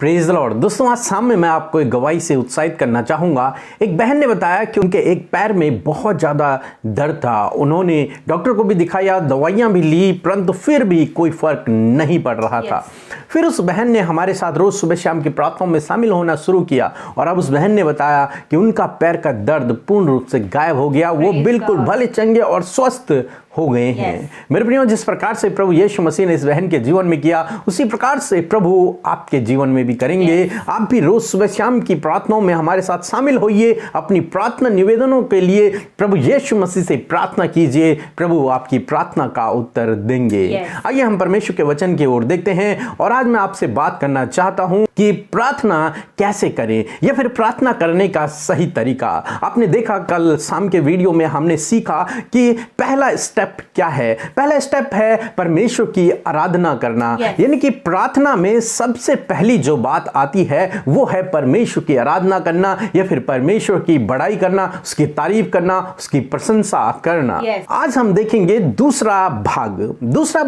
Praise the Lord. दोस्तों, आज शाम में मैं आपको एक गवाही से उत्साहित करना चाहूँगा। एक बहन ने बताया कि उनके एक पैर में बहुत ज़्यादा दर्द था। उन्होंने डॉक्टर को भी दिखाया, दवाइयाँ भी ली, परंतु फिर भी कोई फर्क नहीं पड़ रहा था। फिर उस बहन ने हमारे साथ रोज़ सुबह शाम की प्रार्थनाओं में शामिल होना शुरू किया और अब उस बहन ने बताया कि उनका पैर का दर्द पूर्ण रूप से गायब हो गया। वो बिल्कुल भले चंगे और स्वस्थ हो गए हैं। मेरे प्रियो, जिस प्रकार से प्रभु यीशु मसीह ने इस बहन के जीवन में किया, उसी प्रकार से प्रभु आपके जीवन में भी करेंगे। आप भी रोज सुबह शाम की प्रार्थनाओं में हमारे साथ शामिल होइए। अपनी प्रार्थना निवेदनों के लिए प्रभु यीशु मसीह से प्रार्थना कीजिए। प्रभु आपकी प्रार्थना का उत्तर देंगे। आइए हम परमेश्वर के वचन की ओर देखते हैं और आज मैं आपसे बात करना चाहता हूं कि प्रार्थना कैसे करें या फिर प्रार्थना करने का सही तरीका। आपने देखा कल शाम के वीडियो में हमने सीखा कि पहला स्टेप क्या है। पहला स्टेप है परमेश्वर की आराधना करना। यानी कि प्रार्थना में सबसे पहली जो बात आती है वो है परमेश्वर की आराधना करना या फिर परमेश्वर की बड़ाई करना, उसकी तारीफ करना, उसकी प्रशंसा करना। आज हम देखेंगे दूसरा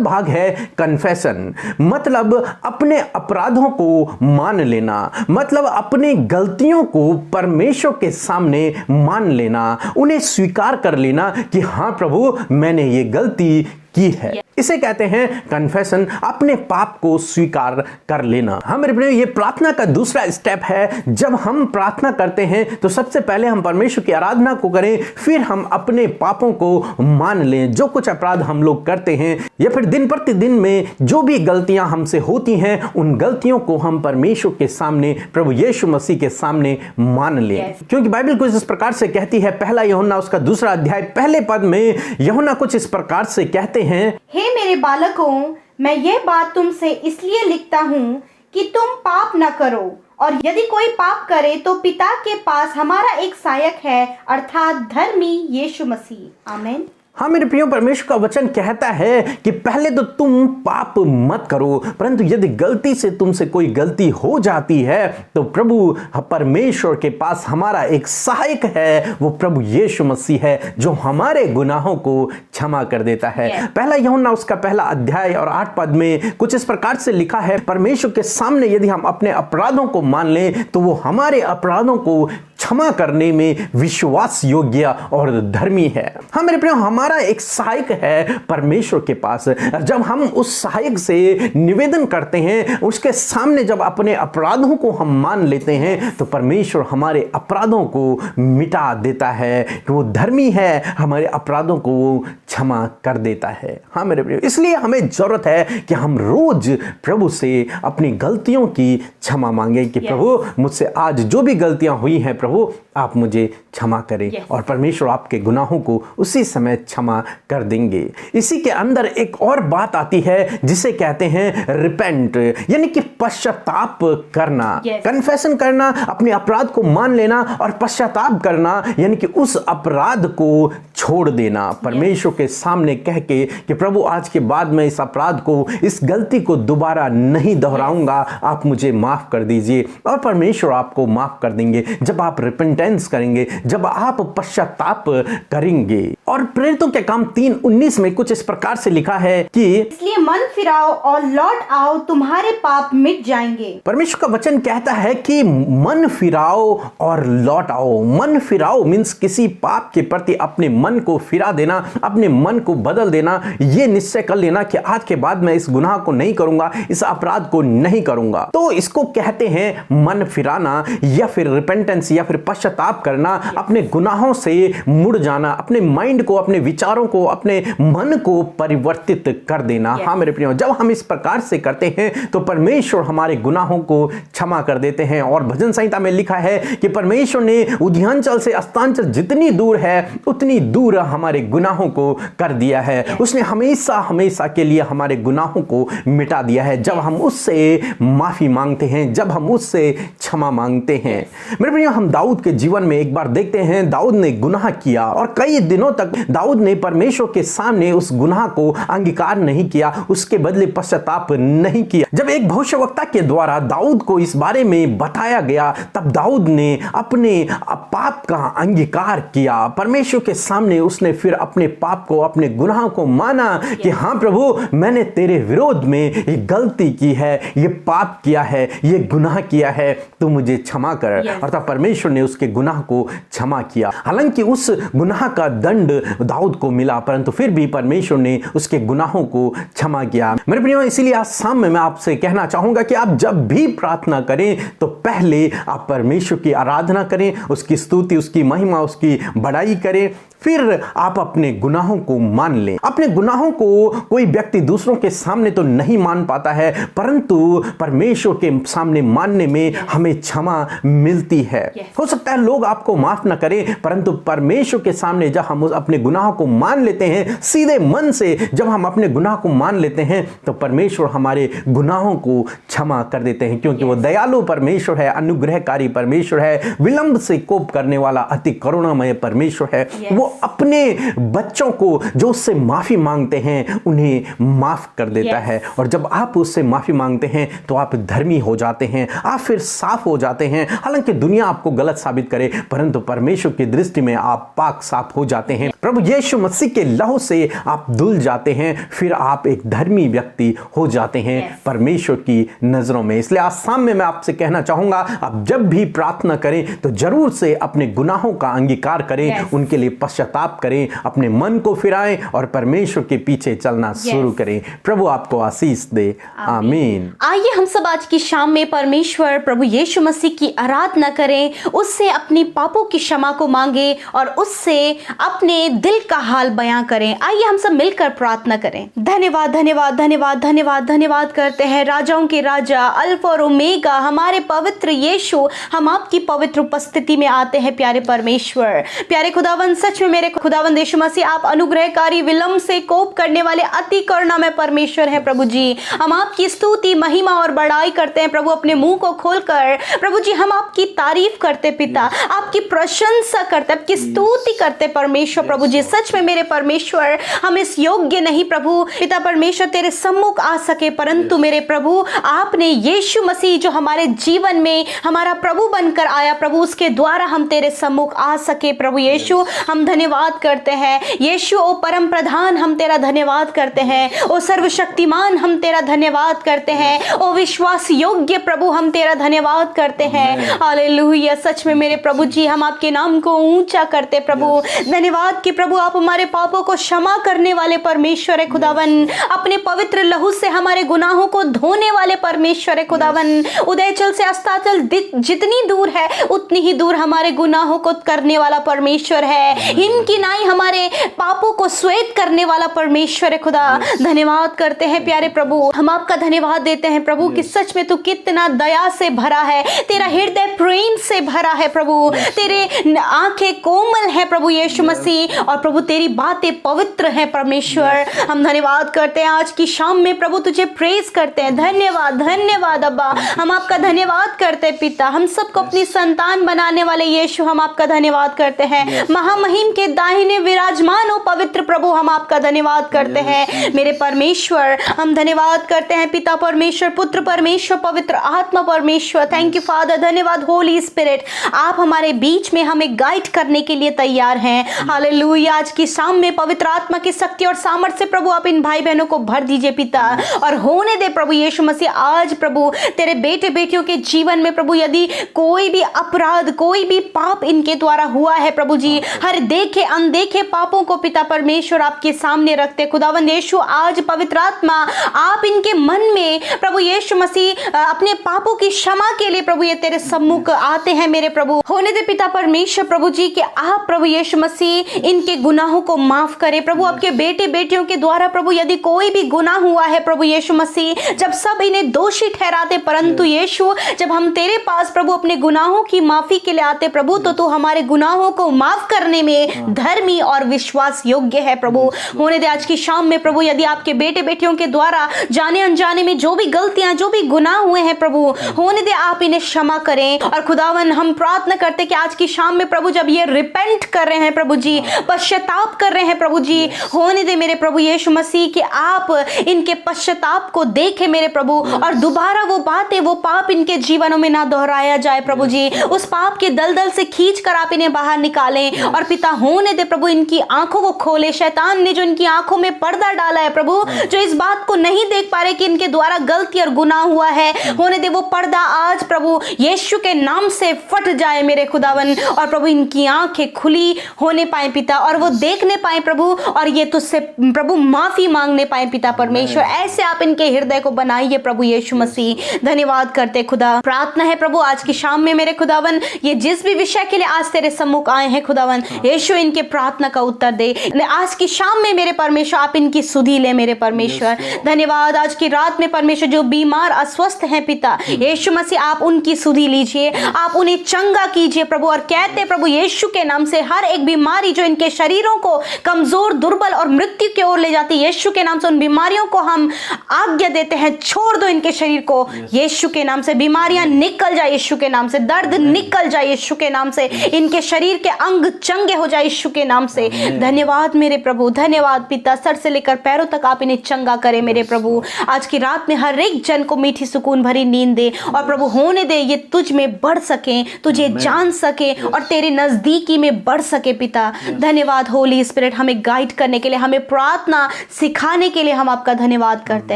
भाग है कन्फेशन, मतलब अपने अपराधों को मान लेना, मतलब अपनी गलतियों को परमेश्वर के सामने मान लेना, उन्हें स्वीकार कर लेना कि हाँ प्रभु, मैंने ये गलती की है। इसे कहते हैं कन्फेशन, अपने पाप को स्वीकार कर लेना। हाँ मेरे प्रिय, ये प्रार्थना का दूसरा स्टेप है। जब हम प्रार्थना करते हैं तो सबसे पहले हम परमेश्वर की आराधना को करें, फिर हम अपने पापों को मान लें। जो कुछ अपराध हम लोग करते हैं या फिर दिन प्रतिदिन में जो भी गलतियां हमसे होती हैं, उन गलतियों को हम परमेश्वर के सामने, प्रभु यीशु मसीह के सामने मान लें। क्योंकि बाइबल कुछ इस प्रकार से कहती है, पहला यूहन्ना उसका 2 अध्याय पहले पद में यूहन्ना कुछ इस प्रकार से कहते हैं, हे मेरे बालकों, मैं ये बात तुमसे इसलिए लिखता हूँ कि तुम पाप न करो, और यदि कोई पाप करे तो पिता के पास हमारा एक सहायक है, अर्थात धर्मी यीशु मसीह। आमीन। हाँ मेरे प्रियो, परमेश्वर का वचन कहता है कि पहले तो तुम पाप मत करो, परंतु यदि गलती से तुमसे कोई गलती हो जाती है तो प्रभु परमेश्वर के पास हमारा एक सहायक है, वो प्रभु यीशु मसीह है, जो हमारे गुनाहों को क्षमा कर देता है। पहला यूहन्ना उसका 1 अध्याय और 8 पद में कुछ इस प्रकार से लिखा है, परमेश्वर के सामने यदि हम अपने अपराधों को मान लें तो वो हमारे अपराधों को क्षमा करने में विश्वास योग्य और धर्मी है। हाँ मेरे प्रियो, हमारा एक सहायक है परमेश्वर के पास। जब हम उस सहायक से निवेदन करते हैं, उसके सामने जब अपने अपराधों को हम मान लेते हैं, तो परमेश्वर हमारे अपराधों को मिटा देता है कि वो धर्मी है, हमारे अपराधों को वो क्षमा कर देता है। हाँ मेरे प्रियो, इसलिए हमें जरूरत है कि हम रोज प्रभु से अपनी गलतियों की क्षमा मांगे कि प्रभु, मुझसे आज जो भी गलतियां हुई हैं प्रभु, आप मुझे क्षमा करें। और परमेश्वर आपके गुनाहों को उसी समय क्षमा कर देंगे। इसी के अंदर एक और बात आती है जिसे कहते हैं रिपेंट, यानी कि पश्चाताप करना। कन्फेशन करना, अपने अपराध को मान लेना, और पश्चाताप करना यानी कि उस अपराध को छोड़ देना, परमेश्वर के सामने कह के कि प्रभु, आज के बाद मैं इस अपराध को, इस गलती को दोबारा नहीं दोहराऊंगा, आप मुझे माफ कर दीजिए। और परमेश्वर आपको माफ कर देंगे जब आप रिपेंटेंस करेंगे, जब आप पश्चाताप करेंगे। और प्रेरितों के काम 3:19 में कुछ इस प्रकार से लिखा है कि इसलिए मन फिराओ और लौट आओ, तुम्हारे पाप मिट जाएंगे। परमेश्वर का वचन कहता है कि मन फिराओ और लौट आओ। मन फिराओ मीन्स किसी पाप के प्रति अपने मन को फिरा देना, अपने मन को बदल देना, ये निश्चय कर लेना कि आज के बाद मैं इस गुनाह को नहीं करूंगा, इस अपराध को नहीं करूंगा। तो इसको कहते हैं मन फिराना या फिर रिपेंटेंस या फिर पश्चाताप करना, अपने गुनाहों से मुड़ जाना, अपने माइंड को, अपने विचारों को, अपने मन को परिवर्तित कर देना। हाँ मेरे प्रियो, जब हम इस प्रकार से करते हैं तो परमेश्वर हमारे गुनाहों को क्षमा कर देते हैं। और भजन संहिता में लिखा है कि परमेश्वर ने उद्यांचल से अस्तांचल जितनी दूर है उतनी दूर हमारे गुनाहों को कर दिया है। उसने हमेशा हमेशा के लिए हमारे गुनाहों को मिटा दिया है जब हम उससे माफी मांगते हैं, जब हम उससे क्षमा मांगते हैं। मेरे प्रियो, हम दाऊद के जीवन में एक बार देखते हैं, दाऊद ने गुनाह किया और कई दिनों तक दाऊद ने परमेश्वर के सामने उस गुनाह को अंगीकार नहीं किया, उसके बदले पश्चाताप नहीं किया। जब एक भविष्यवक्ता के द्वारा दाऊद को इस बारे में बताया गया, तब दाऊद ने अपने पाप का अंगीकार किया परमेश्वर के सामने। उसने फिर अपने पाप को, अपने गुनाह को माना कि हाँ प्रभु, मैंने तेरे विरोध में ये गलती की है, ये पाप किया है, ये गुनाह किया है, तू मुझे क्षमा कर। और तब परमेश्वर ने उसके गुनाह को क्षमा किया। हालांकि उस गुनाह का दंड दाऊद को मिला, परंतु फिर भी परमेश्वर ने उसके गुनाहों को क्षमा किया। मेरे प्रियो, इसीलिए आज शाम में मैं आपसे कहना चाहूंगा कि आप जब भी प्रार्थना करें तो पहले आप परमेश्वर की आराधना करें, उसकी स्तुति, उसकी महिमा, उसकी बड़ाई करें, फिर आप अपने गुनाहों को मान लें। अपने गुनाहों को कोई व्यक्ति दूसरों के सामने तो नहीं मान पाता है, परंतु परमेश्वर के सामने मानने में हमें क्षमा मिलती है। हो सकता है लोग आपको माफ ना करें, परंतु परमेश्वर के सामने जब हम अपने गुनाहों को मान लेते हैं, सीधे मन से जब हम अपने गुनाह को मान लेते हैं, तो परमेश्वर हमारे गुनाहों को क्षमा कर देते हैं, क्योंकि वो दयालु परमेश्वर है, अनुग्रहकारी परमेश्वर है, विलंब से कोप करने वाला अति करुणामय परमेश्वर है। वो अपने बच्चों को जो उससे माफी मांगते हैं उन्हें माफ कर देता है। और जब आप उससे माफी मांगते हैं तो आप धर्मी हो जाते हैं, आप फिर साफ हो जाते हैं। हालांकि दुनिया आपको गलत साबित करे, परंतु परमेश्वर की दृष्टि में आप पाक साफ हो जाते हैं। प्रभु यीशु मसीह के लहू से आप धुल जाते हैं, फिर आप एक धर्मी व्यक्ति हो जाते हैं परमेश्वर की नजरों में। इसलिए आज शाम में मैं आपसे कहना चाहूंगा, आप जब भी प्रार्थना करें तो जरूर से अपने गुनाहों का अंगीकार करें, उनके लिए पश्चाताप करें, अपने मन को फिराएं और परमेश्वर के पीछे चलना शुरू करें। प्रभु आपको आशीष दे। आमीन। आइए हम सब आज की शाम में परमेश्वर प्रभु यीशु मसीह की आराधना करें, उससे अपनी पापों की क्षमा को मांगे और उससे अपने दिल का हाल बयां करें। आइए हम सब मिलकर प्रार्थना करें। धन्यवाद धन्यवाद धन्यवाद धन्यवाद धन्यवाद करते हैं राजाओं के राजा, अल्फा और ओमेगा, हमारे पवित्र यीशु। हम आपकी पवित्र उपस्थिति में आते हैं प्यारे परमेश्वर, प्यारे खुदावन। सच में मेरे खुदावन यीशु मसीह, आप अनुग्रहकारी, विलंब से कोप करने वाले अति करुणामय परमेश्वर हैं प्रभु जी। हम आपकी स्तुति, महिमा और बड़ाई करते हैं प्रभु, अपने मुंह को खोलकर प्रभु जी हम आपकी तारीफ करते पिता, आपकी प्रशंसा करते, आपकी स्तुति करते परमेश्वर प्रभु जी। सच में मेरे परमेश्वर, हम इस योग्य नहीं प्रभु पिता परमेश्वर तेरे सम्मुख आ सके, परंतु मेरे प्रभु आपने यीशु मसीह जो हमारे जीवन में हमारा प्रभु बनकर आया प्रभु, उसके द्वारा हम तेरे सम्मुख आ सके प्रभु यीशु। हम धन्यवाद करते हैं यीशु, ओ परम प्रधान, हम तेरा धन्यवाद करते हैं। ओ सर्वशक्तिमान, हम तेरा धन्यवाद करते हैं। ओ विश्वास योग्य प्रभु, हम तेरा धन्यवाद करते हैं। हालेलुया। सच में मेरे प्रभु जी, हम आपके नाम को ऊंचा करते प्रभु। धन्यवाद कि प्रभु आप हमारे पापों को क्षमा करने वाले परमेश्वर है खुदावन, अपने पवित्र लहू से हमारे गुनाहों को धोने वाले परमेश्वर है खुदावन। उदयचल से अस्ताचल जितनी दूर है उतनी ही दूर हमारे गुनाहों को करने वाला परमेश्वर है। इनकी नाई हमारे पापों को श्वेत करने वाला परमेश्वर है खुदा। धन्यवाद करते हैं प्यारे प्रभु, हम आपका धन्यवाद देते हैं प्रभु कि सच में तू कितना दया से भरा है, तेरा हृदय प्रेम से भरा है प्रभु, तेरे आंखें कोमल है प्रभु यीशु मसीह, और प्रभु तेरी बातें पवित्र हैं परमेश्वर। हम धन्यवाद करते हैं आज की शाम में प्रभु, तुझे प्रेज करते हैं। धन्यवाद धन्यवाद अब्बा, हम आपका धन्यवाद करते हैं पिता। हम सबको अपनी संतान बनाने वाले यीशु, हम आपका धन्यवाद करते हैं। महामहिम के दाहिने विराजमान हो पवित्र प्रभु, हम आपका धन्यवाद करते हैं मेरे परमेश्वर। हम धन्यवाद करते हैं पिता परमेश्वर, पुत्र परमेश्वर, पवित्र आत्मा परमेश्वर। थैंक यू फादर, धन्यवाद होली स्पिरिट, आप हमारे बीच में हमें गाइड करने के लिए तैयार हैं। हालेलुया। आज की शाम में पवित्र आत्मा की शक्ति और सामर्थ्य से प्रभु आप इन भाई बहनों को भर दीजिए पिता, और होने दे प्रभु यीशु मसीह आज प्रभु तेरे बेटे बेटियों के जीवन में प्रभु यदि कोई भी अपराध, कोई भी पाप इनके द्वारा हुआ है प्रभु जी, हर देखे अनदेखे पापों को पिता परमेश्वर आपके सामने रखते खुदावंद यीशु। आज पवित्र आत्मा आप इनके मन में प्रभु यीशु मसीह अपने पापों की क्षमा के लिए प्रभु ये तेरे सम्मुख आते हैं मेरे प्रभु। होने दे पिता परमेश्वर प्रभु जी कि आप प्रभु यीशु मसीह इनके गुनाहों को माफ करे प्रभु। आपके बेटे बेटियों के द्वारा प्रभु यदि कोई भी गुनाह हुआ है प्रभु यीशु मसीह, जब सब इन्हें दोषी ठहराते, परंतु यीशु जब हम तेरे पास प्रभु अपने गुनाहों की माफी के लिए आते प्रभु, तो तू हमारे गुनाहों को माफ करने में धर्मी और विश्वास योग्य है प्रभु। होने दे आज की शाम में प्रभु यदि आपके बेटे बेटियों के द्वारा जाने अनजाने में जो भी गलतियां, जो भी गुनाह हुए हैं प्रभु, होने दे आप इन्हें क्षमा करें। और खुदावन हम प्रार्थना करते कि आज की शाम में प्रभु जब ये रिपेंट कर रहे हैं प्रभु जी, पश्चाताप कर रहे हैं प्रभु जी, होने दे मेरे प्रभु यीशु मसीह कि आप इनके पश्चाताप को देखें मेरे प्रभु, और दोबारा वो बातें, वो पाप इनके जीवनों में ना दोहराया जाए प्रभु जी। उस पाप के दलदल से खींच कर आप इन्हें बाहर निकालें। और पिता होने दे प्रभु इनकी आंखों को खोले। शैतान ने जो इनकी आंखों में पर्दा डाला है प्रभु, जो इस बात को नहीं देख पा रहे कि इनके द्वारा गलती और गुनाह हुआ है, होने दे वो पर्दा आज प्रभु यीशु के नाम से फट जाए मेरे खुदावन। और प्रभु इनकी आंखें खुली होने पाए पिता, और वो देखने पाए प्रभु, और ये तुझसे प्रभु माफी मांगने पाए पिता परमेश्वर। ऐसे आप इनके हृदय को बनाइए प्रभु यीशु मसीह। धन्यवाद करते खुदा। प्रार्थना है प्रभु आज की शाम में मेरे खुदावन, ये जिस भी विषय के लिए आज तेरे सम्मुख आए हैं खुदावन, यीशु इनके प्रार्थना का उत्तर दे। आज की शाम में मेरे परमेश्वर आप इनकी सुधि ले मेरे परमेश्वर। धन्यवाद आज की रात में परमेश्वर जो बीमार अस्वस्थ हैं पिता यीशु मसीह, आप उनकी सुधि लीजिए, आप उन्हें चंगा कीजिए प्रभु। और कहते प्रभु यीशु के नाम से हर एक बीमारी जो इनके शरीरों को कमजोर, दुर्बल और मृत्यु की ओर ले जाती है, यीशु के नाम से उन बीमारियों को हम आज्ञा देते हैं, छोड़ दो इनके शरीर को यीशु के नाम से। बीमारियां निकल जाए यीशु के नाम से, दर्द निकल जाए यीशु के नाम से, इनके शरीर के अंग चंगे हो जाए यीशु के नाम से। धन्यवाद मेरे प्रभु, धन्यवाद पिता। सर से लेकर पैरों तक आप इन्हें चंगा करें मेरे प्रभु। आज की रात में हर एक जन को मीठी सुकून भरी नींद दे, और प्रभु होने दे ये तुझ में बढ़ सके, तुझे जान सके और तेरे नजदीकी में बढ़ सके पिता। धन्यवाद होली स्पिरिट, हमें गाइड करने के लिए, हमें प्रार्थना सिखाने के लिए हम आपका धन्यवाद करते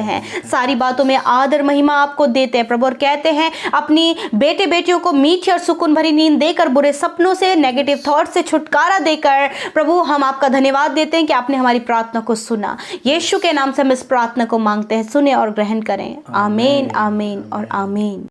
हैं। सारी बातों में आदर महिमा आपको देते हैं प्रभु, और कहते हैं अपनी बेटे बेटियों को मीठी और सुकून भरी नींद देकर, बुरे सपनों से, नेगेटिव थॉट से छुटकारा देकर प्रभु हम आपका धन्यवाद देते हैं कि आपने हमारी प्रार्थना को सुना। यीशु के नाम से हम इस प्रार्थना को मांगते हैं, सुने और ग्रहण करें। आमीन, आमीन और आमीन।